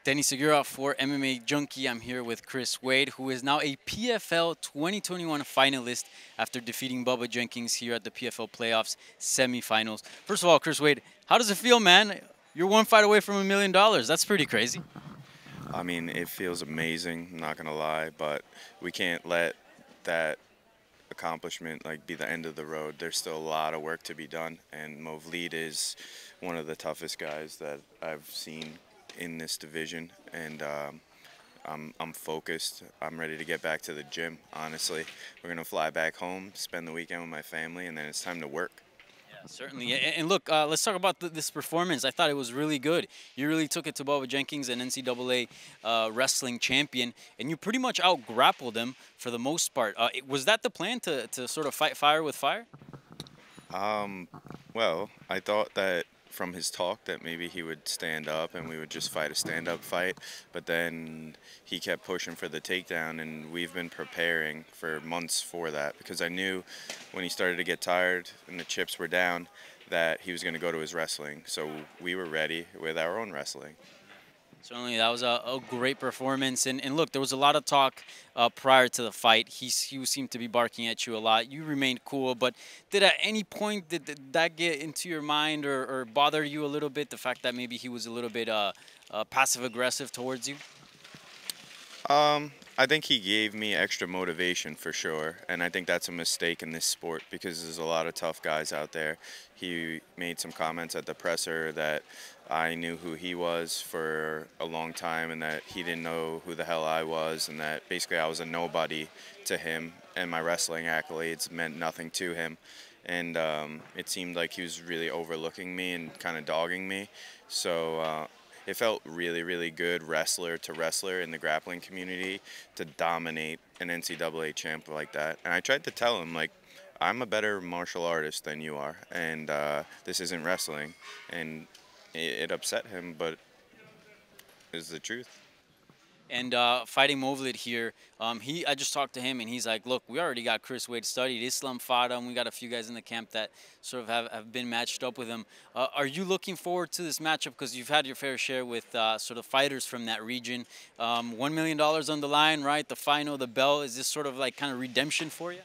Danny Segura for MMA Junkie. I'm here with Chris Wade, who is now a PFL 2021 finalist after defeating Bubba Jenkins here at the PFL Playoffs semifinals. First of all, Chris Wade, how does it feel, man? You're one fight away from $1 million. That's pretty crazy. I mean, it feels amazing, I'm not going to lie, but we can't let that accomplishment be the end of the road. There's still a lot of work to be done, and Movlid is one of the toughest guys that I've seen in this division, and I'm focused. I'm ready to get back to the gym, honestly. We're going to fly back home, spend the weekend with my family, and then it's time to work. Certainly. And look, let's talk about this performance. I thought it was really good. You really took it to Bubba Jenkins, an NCAA wrestling champion, and you pretty much out-grappled him for the most part. Was that the plan, to sort of fight fire with fire? Well, I thought that from his talk that maybe he would stand up and we would just fight a stand-up fight, but then he kept pushing for the takedown, and we've been preparing for months for that because I knew when he started to get tired and the chips were down that he was going to go to his wrestling. So we were ready with our own wrestling. Certainly, that was a great performance. And look, there was a lot of talk prior to the fight. He seemed to be barking at you a lot. You remained cool, but did at any point did that get into your mind or bother you a little bit, the fact that maybe he was a little bit passive-aggressive towards you? I think he gave me extra motivation for sure, and I think that's a mistake in this sport because there's a lot of tough guys out there. He made some comments at the presser that I knew who he was for a long time and that he didn't know who the hell I was, and that basically I was a nobody to him and my wrestling accolades meant nothing to him. And it seemed like he was really overlooking me and kind of dogging me. So it felt really, really good wrestler to wrestler in the grappling community to dominate an NCAA champ like that. And I tried to tell him, like, I'm a better martial artist than you are, and this isn't wrestling. And it upset him, but it's the truth. And fighting Movlid here, I just talked to him, and he's like, look, we already got Chris Wade studied. Islam fought him. We got a few guys in the camp that sort of have been matched up with him. Are you looking forward to this matchup? Because you've had your fair share with sort of fighters from that region. $1 million on the line, right? The final, the bell. Is this sort of like kind of redemption for you?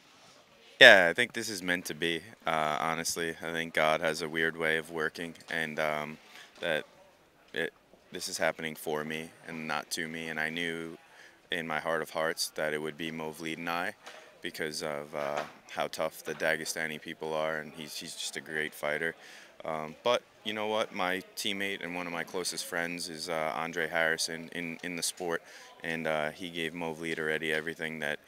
Yeah, I think this is meant to be, honestly. I think God has a weird way of working, and that this is happening for me and not to me. And I knew in my heart of hearts that it would be Movlid and I because of how tough the Dagestani people are, and he's just a great fighter. But you know what? My teammate and one of my closest friends is Andre Harrison in the sport, and he gave Movlid already everything that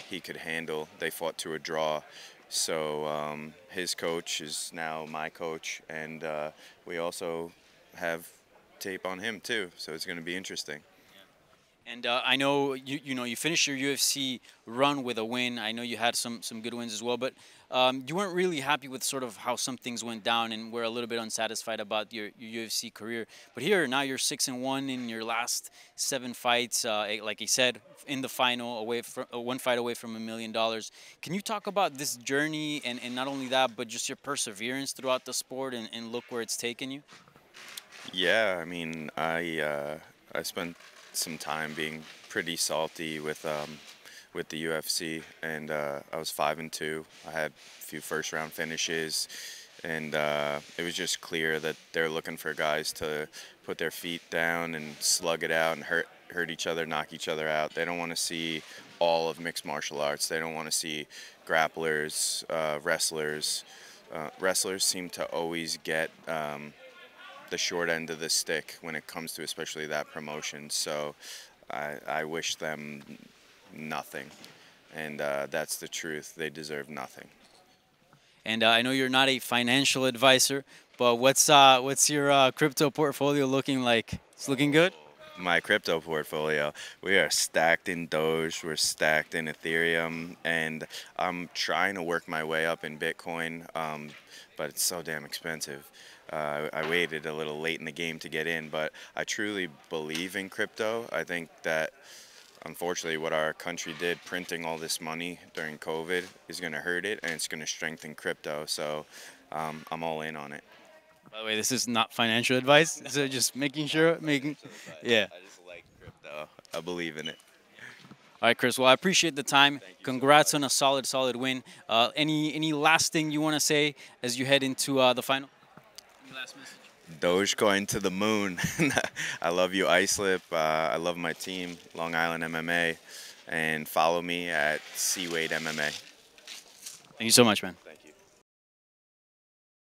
he could handle. They fought to a draw. So his coach is now my coach, and we also have tape on him too, so it's going to be interesting. And I know you finished your UFC run with a win. I know you had some good wins as well, but you weren't really happy with sort of how some things went down, and were a little bit unsatisfied about your UFC career. But here now you're 6-1 in your last 7 fights. Like I said, in the final, away from one fight away from $1 million. Can you talk about this journey and not only that, but just your perseverance throughout the sport and look where it's taken you? Yeah, I mean, I spent some time being pretty salty with the UFC, and I was 5-2. I had a few first-round finishes, and it was just clear that they're looking for guys to put their feet down and slug it out and hurt each other, knock each other out. They don't want to see all of mixed martial arts. They don't want to see grapplers, wrestlers. Wrestlers seem to always get the short end of the stick when it comes to especially that promotion. So I wish them nothing, and that's the truth. They deserve nothing. And I know you're not a financial advisor, but what's your crypto portfolio looking like? It's looking good? My crypto portfolio, we are stacked in Doge, we're stacked in Ethereum, and I'm trying to work my way up in Bitcoin, but it's so damn expensive. I waited a little late in the game to get in, but I truly believe in crypto. I think that unfortunately what our country did, printing all this money during COVID, is going to hurt it, and it's going to strengthen crypto. So I'm all in on it. By the way, this is not financial advice. So just making sure, yeah. So I believe in it. All right, Chris. Well, I appreciate the time. Thank you so Congrats on much. a solid win. Any last thing you want to say as you head into the final? Any last message? Dogecoin to the moon. I love you, Islip. I love my team, Long Island MMA, and follow me at Seawade MMA. Thank you so much, man. Thank you.